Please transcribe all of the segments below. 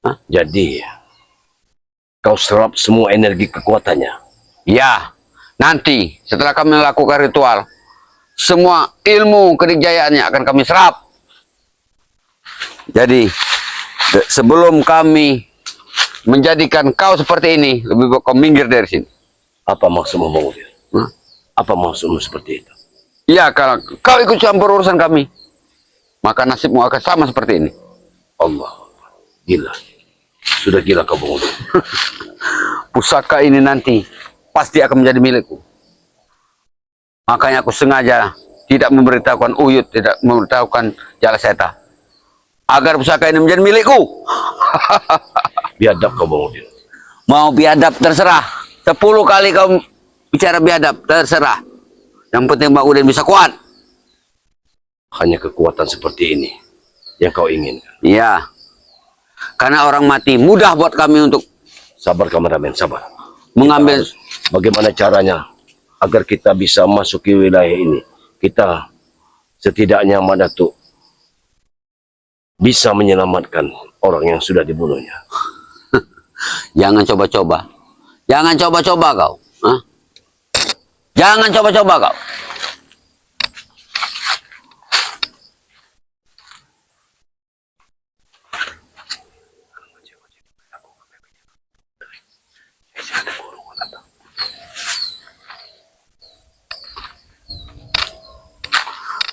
Hah? Jadi, kau serap semua energi kekuatannya. Ya, nanti setelah kami melakukan ritual, semua ilmu kedikjayaannya akan kami serap. Jadi, sebelum kami menjadikan kau seperti ini, lebih baik kau minggir dari sini. Apa maksudmu, Bang Udin? Hah? Apa maksudmu seperti itu? Ya, kalau kau ikut campur urusan kami, maka nasibmu akan sama seperti ini. Allah, gila. Sudah gila kau, Bang Udin. Pusaka ini nanti pasti akan menjadi milikku. Makanya aku sengaja tidak memberitahukan Uyut, tidak memberitahukan Jalaseta, agar pusaka ini menjadi milikku. Biadab kau, Bang Udin. Mau biadab terserah. 10 kali kau bicara biadab terserah. Yang penting Bang Udin bisa kuat. Hanya kekuatan seperti ini yang kau inginkan. Iya. Karena orang mati mudah buat kami untuk Sabar, kameramen, sabar. mengambil. Bagaimana caranya agar kita bisa masuki wilayah ini? Kita setidaknya Madatuk bisa menyelamatkan orang yang sudah dibunuhnya. Jangan coba-coba. Jangan coba-coba kau. Hah? Jangan coba-coba kau.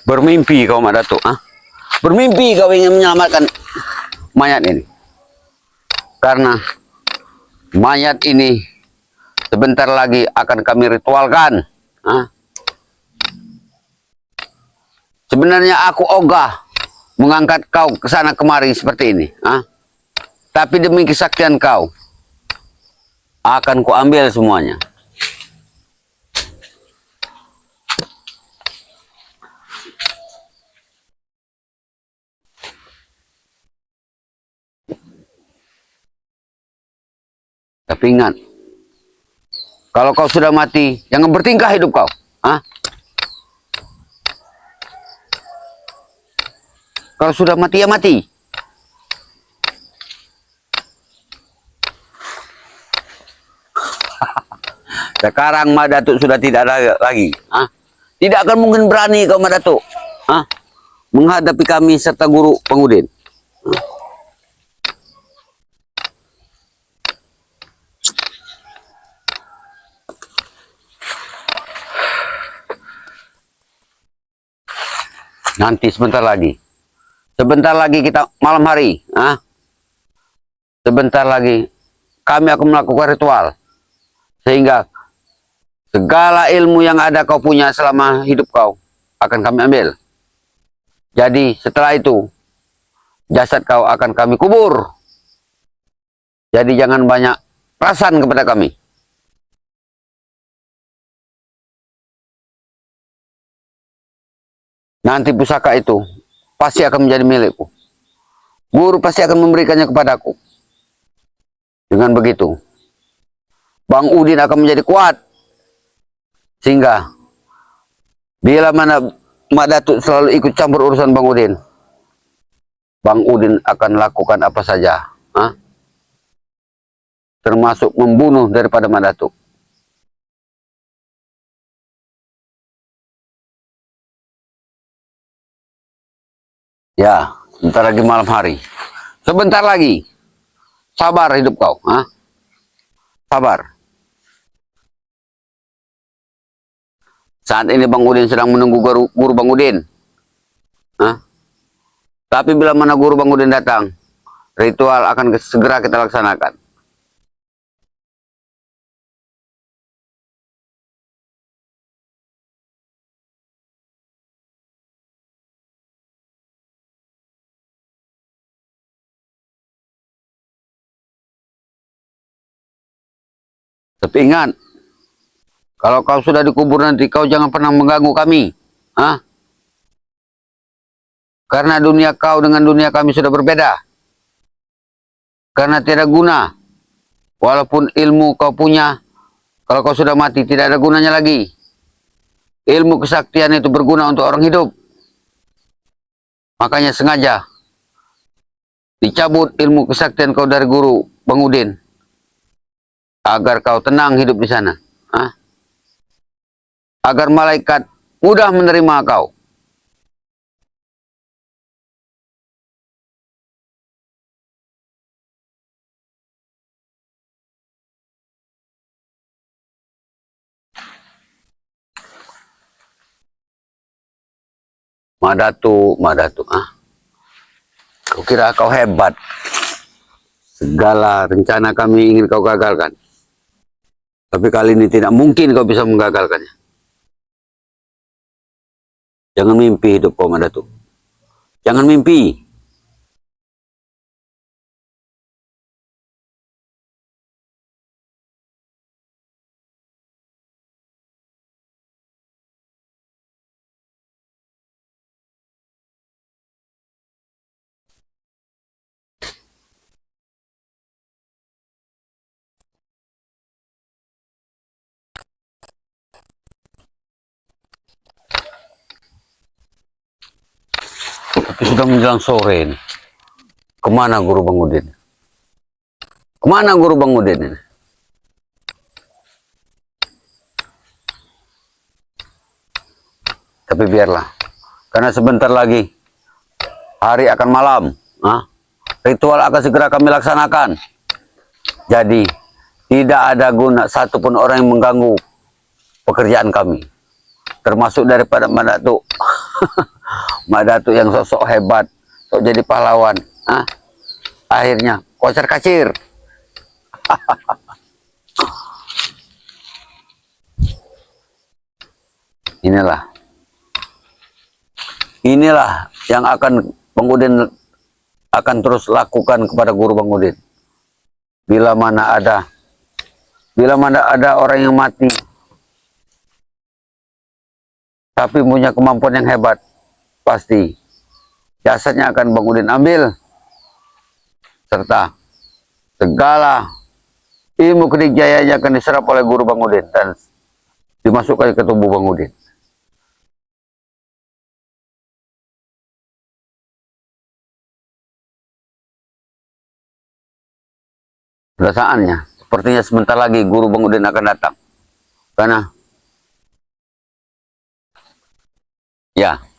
Bermimpi kau Mak Datuk. Hah? Bermimpi kau ingin menyelamatkan mayat ini. Karena mayat ini sebentar lagi akan kami ritualkan. Hah? Sebenarnya aku ogah mengangkat kau ke sana kemari seperti ini. Hah? Tapi demi kesaktian kau, akan kuambil semuanya. Tapi ingat, kalau kau sudah mati, jangan bertingkah hidup kau. Hah? Kalau sudah mati, ya mati. Sekarang Mak Datuk sudah tidak ada lagi. Hah? Tidak akan mungkin berani kau Mak Datuk. Hah? Menghadapi kami serta guru Pengudin. Nanti sebentar lagi. Sebentar lagi kita malam hari. Hah? Sebentar lagi kami akan melakukan ritual. Sehingga segala ilmu yang ada kau punya selama hidup kau akan kami ambil. Jadi setelah itu jasad kau akan kami kubur. Jadi jangan banyak perasan kepada kami. Nanti pusaka itu pasti akan menjadi milikku. Guru pasti akan memberikannya kepadaku. Dengan begitu, Bang Udin akan menjadi kuat. Sehingga bila mana Mak Datuk selalu ikut campur urusan Bang Udin, Bang Udin akan lakukan apa saja. Hah? Termasuk membunuh daripada Mak Datuk. Ya, sebentar lagi malam hari. Sebentar lagi. Sabar hidup kau. Hah? Sabar. Saat ini Bang Udin sedang menunggu guru Bang Udin. Hah? Tapi bila mana guru Bang Udin datang, ritual akan segera kita laksanakan. Tapi ingat, kalau kau sudah dikubur nanti, kau jangan pernah mengganggu kami. Hah? Karena dunia kau dengan dunia kami sudah berbeda. Karena tidak guna. Walaupun ilmu kau punya, kalau kau sudah mati, tidak ada gunanya lagi. Ilmu kesaktian itu berguna untuk orang hidup. Makanya sengaja Dicabut ilmu kesaktian kau dari guru Bang Udin. Agar kau tenang hidup di sana. Hah? Agar malaikat mudah menerima kau. Madatu, Madatu. Kau kira kau hebat. Segala rencana kami ingin kau gagalkan. Tapi kali ini tidak mungkin kau bisa menggagalkannya. Jangan mimpi hidup kau, Madatu. Jangan mimpi. Tapi sudah menjelang sore ini. Kemana guru Bang Udin? Kemana guru Bang Udin ini? Tapi biarlah. Karena sebentar lagi hari akan malam. Ritual akan segera kami laksanakan. Jadi tidak ada guna satupun orang yang mengganggu pekerjaan kami. Termasuk daripada Madatu. Madatu yang sosok hebat. Sok jadi pahlawan. Akhirnya kocar kacir. Inilah yang akan Bang Udin akan terus lakukan kepada guru Bang Udin. Bila mana ada orang yang mati tapi punya kemampuan yang hebat, pasti jasadnya akan Bang Udin ambil, serta segala ilmu kedikjayaannya akan diserap oleh guru Bang Udin dan dimasukkan ke tubuh Bang Udin. Sudah saatnya, sepertinya sebentar lagi guru Bang Udin akan datang.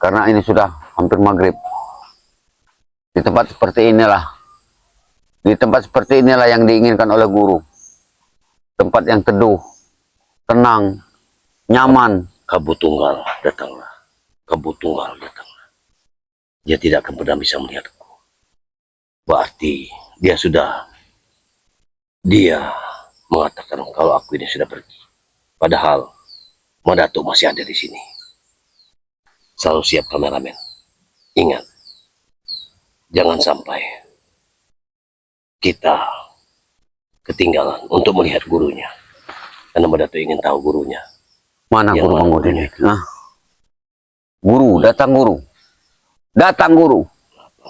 Karena ini sudah hampir maghrib. Di tempat seperti inilah yang diinginkan oleh guru. Tempat yang teduh, tenang, nyaman. Kabu Tunggal datanglah. Kabu Tunggal datanglah. Dia tidak akan pernah bisa melihatku. Berarti dia mengatakan kalau aku ini sudah pergi. Padahal Madatu masih ada di sini. Selalu siap kameramen. Ingat, jangan sampai kita ketinggalan untuk melihat gurunya. Karena Madatu ingin tahu gurunya. Mana guru Bang Udin? Guru, datang guru. Datang guru.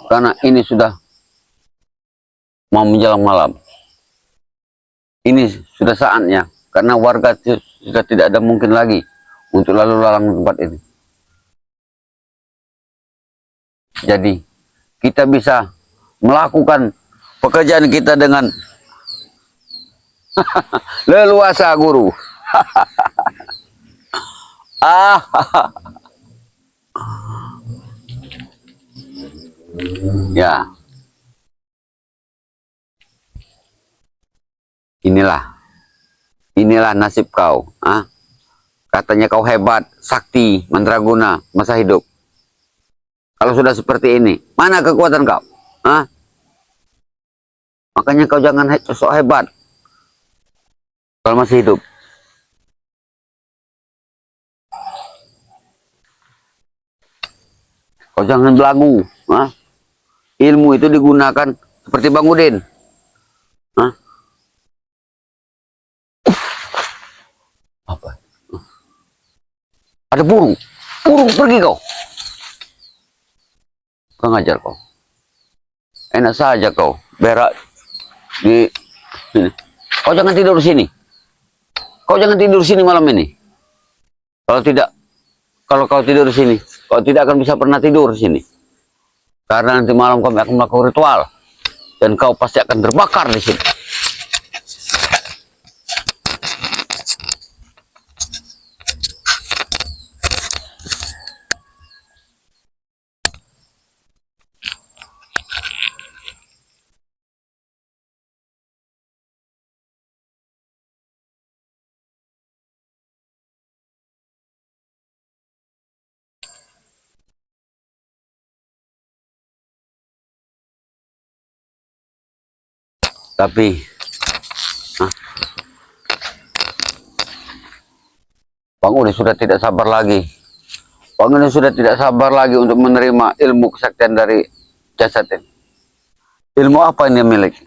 Karena ini sudah mau menjelang malam. Ini sudah saatnya. Karena warga sudah tidak ada mungkin lagi untuk lalu lalang tempat ini. Jadi kita bisa melakukan pekerjaan kita dengan leluasa, guru. Ya. Inilah nasib kau. Katanya kau hebat, sakti, mandraguna, masa hidup. Kalau sudah seperti ini, mana kekuatan kau? Makanya kau jangan sok hebat kalau masih hidup. Kau jangan belagu. Ilmu itu digunakan seperti Bang Udin. Apa? Ada burung. Burung, pergi kau. Kau ngajar kau. Enak saja kau berak di sini. Kau jangan tidur di sini. Kau jangan tidur di sini malam ini. Kalau kau tidur di sini, kau tidak akan bisa pernah tidur di sini. Karena nanti malam kami akan melakukan ritual. dan kau pasti akan terbakar di sini. Tapi Bang Udin sudah tidak sabar lagi. Bang Udin sudah tidak sabar lagi untuk menerima ilmu kesaktian dari jasad ini. Ilmu apa yang dia miliki?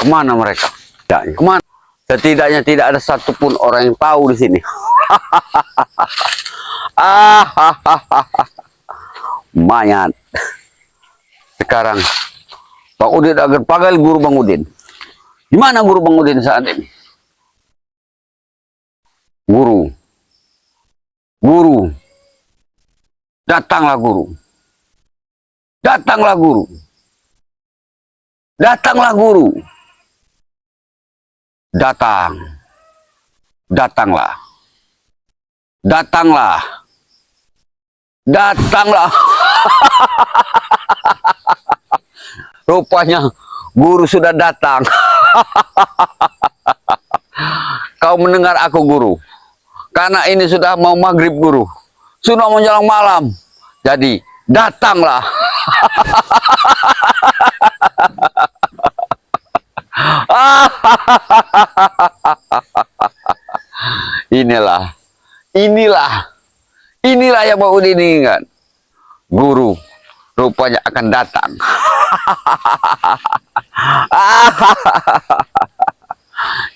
Kemana mereka? Kemana? Setidaknya tidak ada satupun orang yang tahu di sini. Mayat. Sekarang Bang Udin akan panggil guru Bang Udin. Di mana guru Bang Udin saat ini? Guru. Guru. Datanglah guru. Datanglah guru. Datanglah guru. Datang. Datanglah. Datanglah. Datanglah. Rupanya guru sudah datang. Kau mendengar aku, guru? Karena ini sudah mau maghrib, guru. Sudah menjelang malam. Jadi datanglah. Inilah yang mau diingat. Guru rupanya akan datang.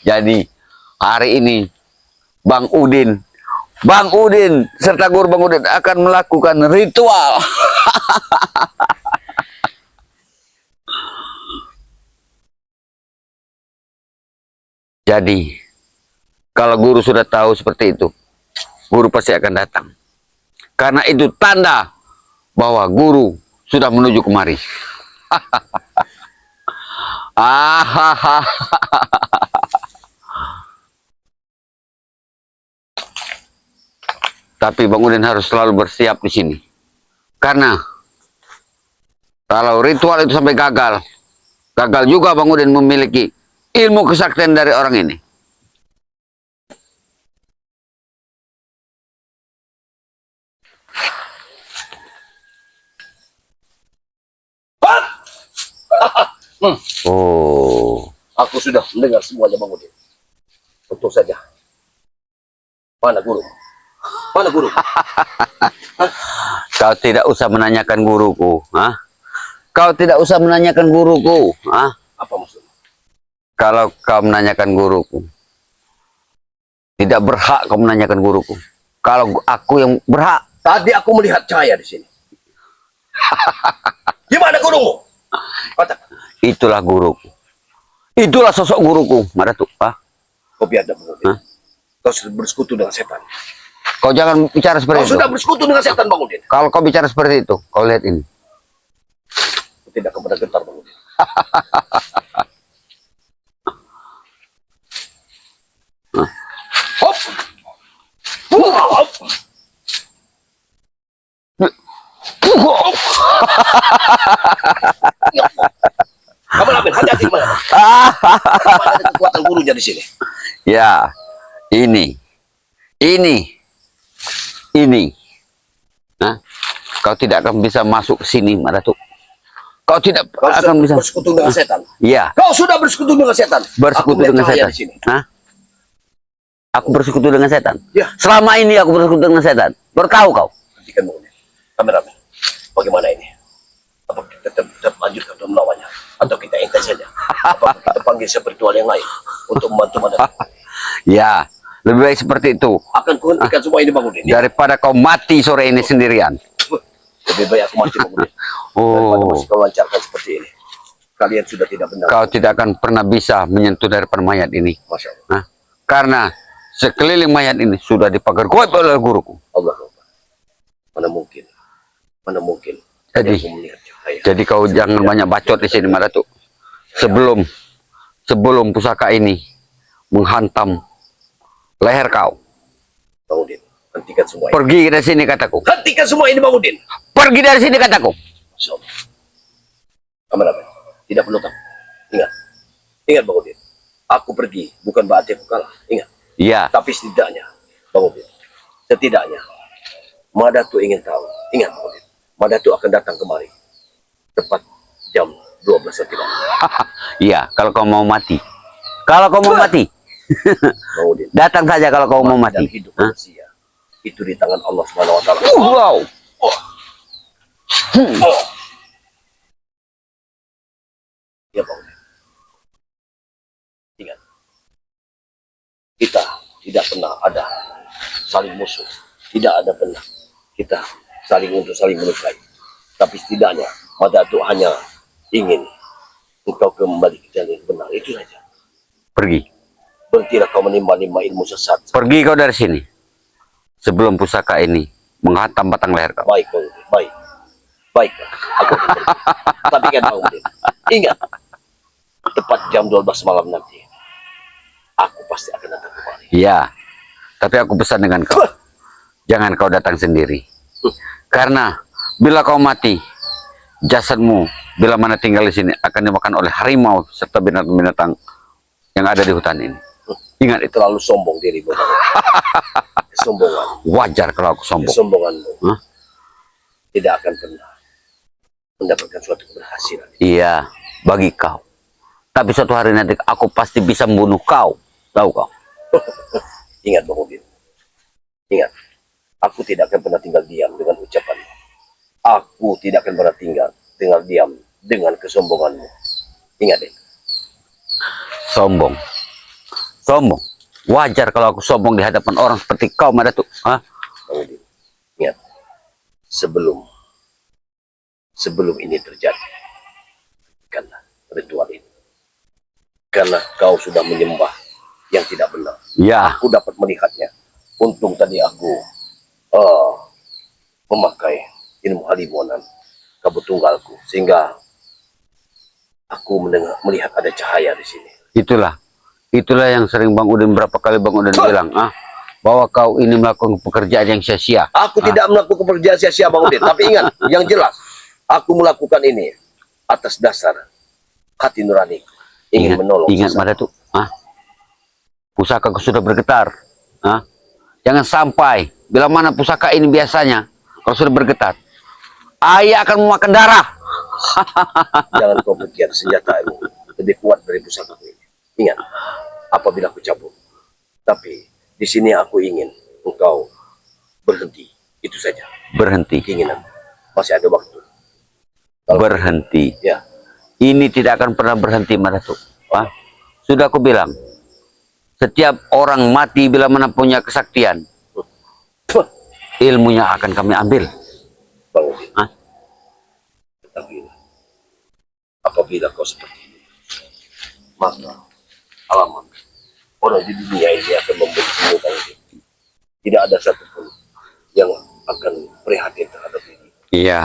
Jadi hari ini Bang Udin serta guru Bang Udin akan melakukan ritual. Jadi kalau guru sudah tahu seperti itu, guru pasti akan datang. Karena itu tanda bahwa guru sudah menuju kemari. Tapi Bang Udin harus selalu bersiap di sini. Karena kalau ritual itu sampai gagal juga Bang Udin memiliki ilmu kesaktian dari orang ini. Oh, Aku sudah mendengar semuanya, Bang Udin. Untung saja. Mana guru? Mana guru? kau tidak usah menanyakan guruku, ah? Kau tidak usah menanyakan guruku, ah? Apa maksudnya? Kalau kau menanyakan guruku, tidak berhak kau menanyakan guruku. Kalau aku yang berhak. Tadi aku melihat cahaya di sini. Di mana gurumu? Katakan. Itulah guruku. Itulah sosok guruku. Mana tuh, ah? Kau biadab, Bang Udin. Kau sudah bersekutu dengan setan. Kau jangan bicara seperti Kau itu. sudah bersekutu dengan setan, Bang Udin. Kalau kau bicara seperti itu, kau lihat ini. Tidak kepada gentar, Bang Udin. Hop! Hop! Hop! Kamu Ramin, hati-hati mana? Ada kekuatan gurunya di sini. Ya, ini. Nah, kau tidak akan bisa masuk ke sini, Madatuk. Kau tidak Kau akan bisa bersekutu dengan setan. Iya, Kau sudah bersekutu dengan setan. bersekutu Aku melihat dengan cahaya setan. di sini. Hah? Aku bersekutu dengan setan. Ya. Selama ini aku bersekutu dengan setan. Bertahu kau? Hentikan Bang Udin. Kameramen, bagaimana ini? Apa kita tetap lanjutkan untuk melawannya? Atau kita intai saja? Apa kita panggil spiritual yang lain untuk membantu Madatuk? Ya, lebih baik seperti itu. Akan kuhentikan semua ini, Bang Udin. Ya? Daripada kau mati sore ini sendirian. Lebih baik aku mati, Bang Udin. Daripada Oh, masih kau lancarkan seperti ini. Kalian sudah tidak benar. kau tidak akan pernah bisa menyentuh daripada mayat ini. Masya Allah. Hah? Karena sekeliling mayat ini sudah dipagar goib oleh guruku. Allah Akbar. Mana mungkin? Mana mungkin? Jadi- Hanya aku melihat cahaya. Jadi kau jangan banyak bacot di sini, Madatuk. Sebelum pusaka ini menghantam leher kau. Bang Udin, hentikan semua ini. Pergi dari sini kataku. Hentikan semua ini, Bang Udin. Pergi dari sini kataku. Masya Allah. Kameramen, tidak perlu takut. Ingat. Ingat, Bang Udin. Aku pergi, bukan berarti aku kalah. Ingat. Iya. Tapi setidaknya, Bang Udin. Setidaknya, Madatu ingin tahu. Ingat, Bang Udin. Madatu akan datang kemari. Tepat jam 12 nanti, Bang. Iya, kalau kau mau mati. Kalau kau mau mati, Bang Udin. datang saja kalau kau mau Dan mati. hidup manusia itu di tangan Allah Subhanahu wa taala. Wow. Oh. Ya, Bang Udin. Ingat. Kita tidak pernah ada saling musuh. Tidak ada pernah kita saling melukai. Tapi setidaknya Madatu hanya ingin engkau kembali ke jalan yang benar. Itu saja. Pergi. Berhentilah kau menimba-nimba ilmu sesat. Pergi kau dari sini. Sebelum pusaka ini menghantam batang leher kau. Baik, Bang Udin. Baik. Baik. Aku akan pergi. Tapi kan, Bang Udin. Ingat. Tepat jam 12 malam nanti. Aku pasti akan datang kembali. Iya. Tapi aku pesan dengan kau. Jangan kau datang sendiri. Karena bila kau mati, jasadmu bila mana tinggal di sini akan dimakan oleh harimau serta binatang-binatang yang ada di hutan ini. Ingat itu. Terlalu sombong dirimu. Kesombongan. Wajar kalau aku sombong. Kesombonganmu Hah? tidak akan pernah mendapatkan suatu keberhasilan. Iya, bagi kau. Tapi suatu hari nanti aku pasti bisa membunuh kau. Tahu kau? Ingat, Bang Udin. Ingat. Aku tidak akan pernah tinggal diam dengan ucapanmu. Aku tidak akan pernah tinggal diam dengan kesombonganmu. Ingat deh. Sombong. Sombong. Wajar kalau aku sombong di hadapan orang seperti kau, Madatu. Hah? Bang Udin. Ingat. Sebelum ini terjadi. Karena ritual ini. Karena kau sudah menyembah yang tidak benar. Ya. Aku dapat melihatnya. Untung tadi aku memakai ilmu halimonan kabut tunggalku sehingga aku melihat ada cahaya di sini. Itulah yang sering Bang Udin berapa kali Bang Udin bilang, bahwa kau ini melakukan pekerjaan yang sia-sia. Aku tidak melakukan pekerjaan sia-sia, Bang Udin. Tapi ingat, yang jelas aku melakukan ini atas dasar hati nurani ingin menolong. Ingat sesama. Madatu. Pusaka sudah bergetar. Jangan sampai bila mana pusaka ini biasanya kalau sudah bergetar, ayah akan memakan darah. Jangan kau pikir senjatamu lebih kuat dari pusaka ini. Ingat, apabila aku cabut. Tapi di sini aku ingin engkau berhenti. Itu saja. Berhenti. Keinginan. Masih ada waktu. Berhenti. Ya. Ini tidak akan pernah berhenti, Madatu. Sudah aku bilang, setiap orang mati bila mana punya kesaktian, ilmunya akan kami ambil. Bang Udin. Ketahuilah, apabila kau seperti ini, maka alamat orang di dunia ini akan membencimu, Bang Udin. Tidak ada satupun yang akan prihatin terhadap ini. Iya.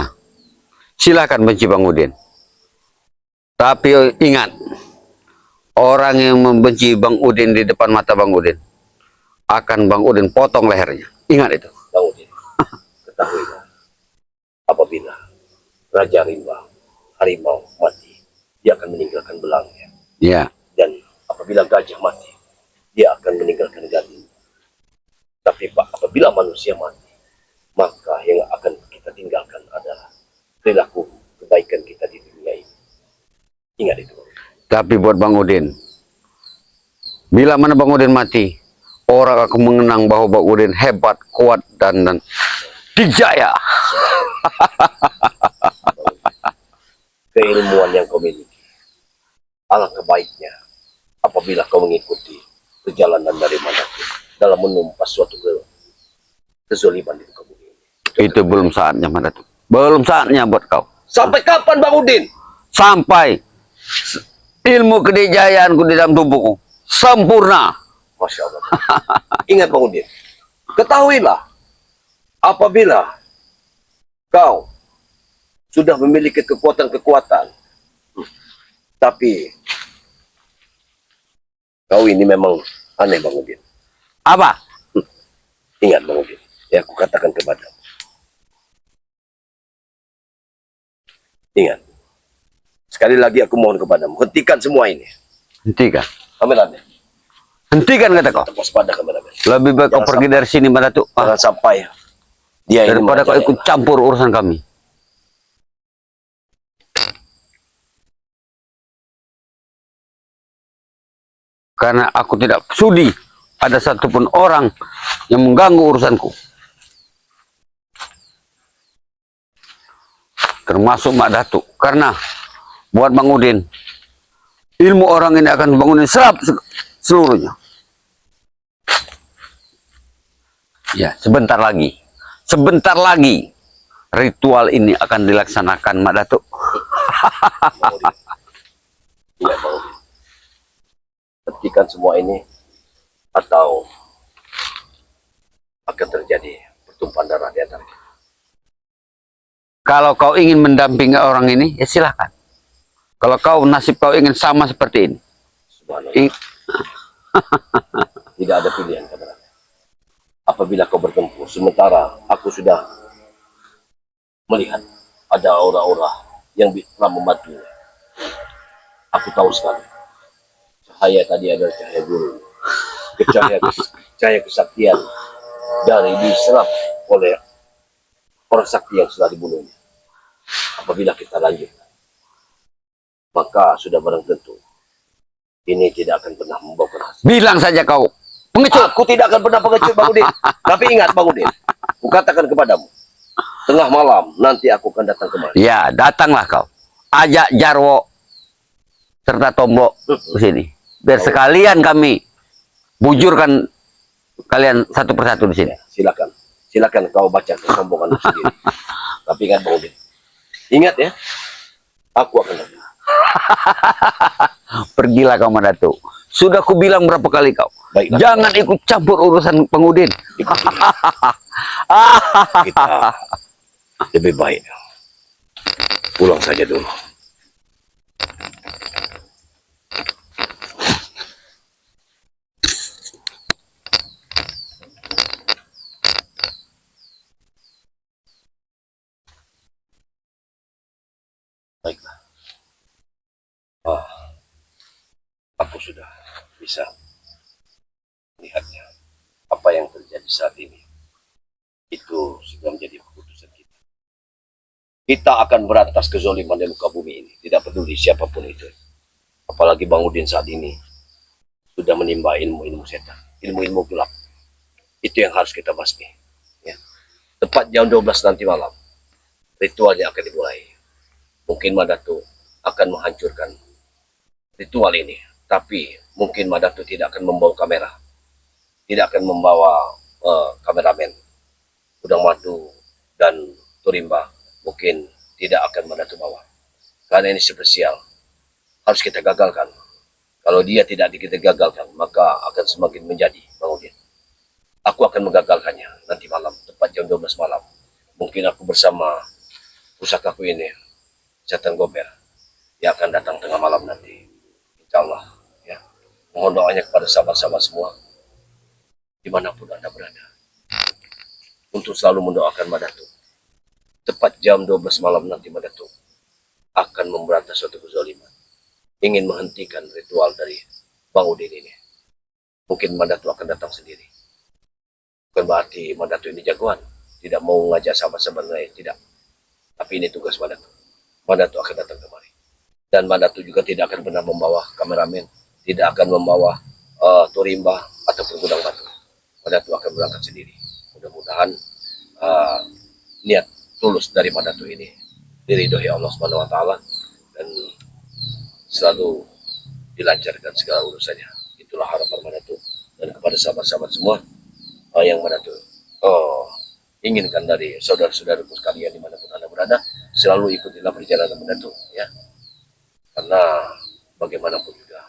Silakan benci Bang Udin. Tapi ingat, orang yang membenci Bang Udin di depan mata Bang Udin, akan Bang Udin potong lehernya. Ingat itu. Bang Udin, ketahuilah, apabila Raja Rimba, harimau mati, dia akan meninggalkan belangnya. Iya. Dan apabila gajah mati, dia akan meninggalkan gading. Tapi Pak, apabila manusia mati, maka yang akan kita tinggalkan adalah perilaku kebaikan kita di dunia ini. Ingat itu. Tapi buat Bang Udin, bila mana Bang Udin mati, orang akan mengenang bahwa Bang Udin hebat, kuat, dan dijaya. Keilmuan yang kau miliki, alangkah baiknya apabila kau mengikuti perjalanan dari manapun dalam menumpas suatu kezoliman di muka bumi ini. Itu belum saatnya, Madatu. Belum saatnya buat kau. Sampai kapan, Bang Udin? Sampai ilmu kedijayaanku di dalam tubuhku sempurna. Masya Allah. Ingat Bang Udin, ketahuilah apabila kau sudah memiliki kekuatan-kekuatan, tapi kau ini memang aneh Bang Udin. Apa? Ingat Bang Udin, ya aku katakan kepadamu. Ingat, sekali lagi aku mohon kepadamu, hentikan semua ini. Hentikan. Kameramen, Hentikan kata kau. tetap waspada kameramen. Lebih baik kau Jangan pergi dari sini Madatu. Jangan sampai dia ini Daripada kau ikut campur urusan kami. Karena aku tidak sudi ada satupun orang yang mengganggu urusanku. Termasuk Mak Datuk. Karena buat Bang Udin, ilmu orang ini akan Bang Udin serap seluruhnya. Ya, sebentar lagi. Sebentar lagi ritual ini akan dilaksanakan Mak Datuk. Iya Bang Udin. Hentikan semua ini atau akan terjadi pertumpahan darah di antara kita. Kalau kau ingin mendampingi orang ini, ya silahkan. Kalau kau nasib kau ingin sama seperti ini. Subhanallah. Tidak ada pilihan kebenaran. Apabila kau bertempur, sementara aku sudah melihat ada aura-aura yang telah membantu. Aku tahu sekali. Cahaya tadi adalah cahaya guru. Cahaya kesaktian dari diserap oleh orang sakti yang sudah dibunuhnya. Apabila kita lanjut, maka sudah barang tentu ini tidak akan pernah membawa berhasil. Bilang saja kau pengecut. Aku tidak akan pernah pengecut Bang Udin. Tapi ingat Bang Udin, aku katakan kepadamu, tengah malam nanti aku akan datang kemari. Ya, datanglah kau. Ajak Jarwo serta Tombok ke sini. Biar sekalian kami bujurkan kalian satu persatu di sini. Silakan, silakan kau baca kesombongan sendiri. Tapi ingat Bang Udin, ingat ya, aku akan datang. Pergilah kau Madatu. Sudah ku bilang berapa kali kau. Baiklah. Jangan ikut campur urusan Bang Udin. Kita lebih baik pulang saja dulu. Baiklah. Aku sudah bisa melihatnya. Apa yang terjadi saat ini itu sudah menjadi keputusan kita. Kita akan berantas kezoliman di muka bumi ini. Tidak peduli siapapun itu. Apalagi Bang Udin saat ini sudah menimba ilmu-ilmu setan, ilmu-ilmu gelap. Itu yang harus kita basmi. Ya. Tepat jam 12 nanti malam, ritualnya akan dimulai. Mungkin Madatu akan menghancurkan ritual ini, tapi mungkin Madatu tidak akan membawa kamera, tidak akan membawa kameramen. Udang Madu dan Turimba mungkin tidak akan Madatu bawa, karena ini spesial, harus kita gagalkan. Kalau dia tidak kita gagalkan, maka akan semakin menjadi Bang Udin. Aku akan menggagalkannya nanti malam, tepat jam 12 malam. Mungkin aku bersama pusakaku ini, Setan Gober, yang akan datang tengah malam nanti. Insya Allah. Ya. Mohon doanya kepada sahabat-sahabat semua, dimanapun Anda berada, untuk selalu mendoakan Madatu. Tepat jam 12 malam nanti Madatu akan memberantas suatu kezaliman. Ingin menghentikan ritual dari Bang Udin ini. Mungkin Madatu akan datang sendiri. Bukan berarti Madatu ini jagoan, tidak mau ngajak sahabat-sahabat lain, tidak. Tapi ini tugas Madatu. Madatu akan datang kemari. Dan Madatu juga tidak akan pernah membawa kameramen, tidak akan membawa Turimba ataupun Gudang Batu. Madatu akan berangkat sendiri. Mudah-mudahan niat tulus dari Madatu ini diridhoi Allah Subhanahu wa taala dan selalu dilancarkan segala urusannya. Itulah harapan Madatu, dan kepada sahabat-sahabat semua yang Madatu inginkan dari saudara-saudaraku sekalian dimanapun Anda berada, selalu ikutilah perjalanan Madatu, ya. Karena bagaimanapun juga,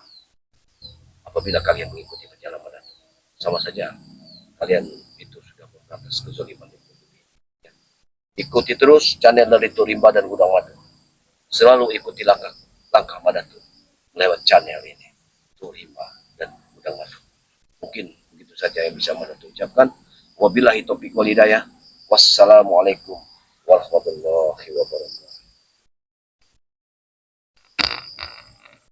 apabila kalian mengikuti perjalanan Madatu, sama saja kalian itu sudah memberantas kezaliman di muka bumi. Ya. Ikuti terus channel dari Turimba dan Gudang Madu. Selalu ikuti langkah Madatu lewat channel ini, Turimba dan Gudang Madu. Mungkin begitu saja yang bisa Madatu ucapkan. Wabillahi taufiq wal hidayah. Wassalamualaikum warahmatullahi wabarakatuh.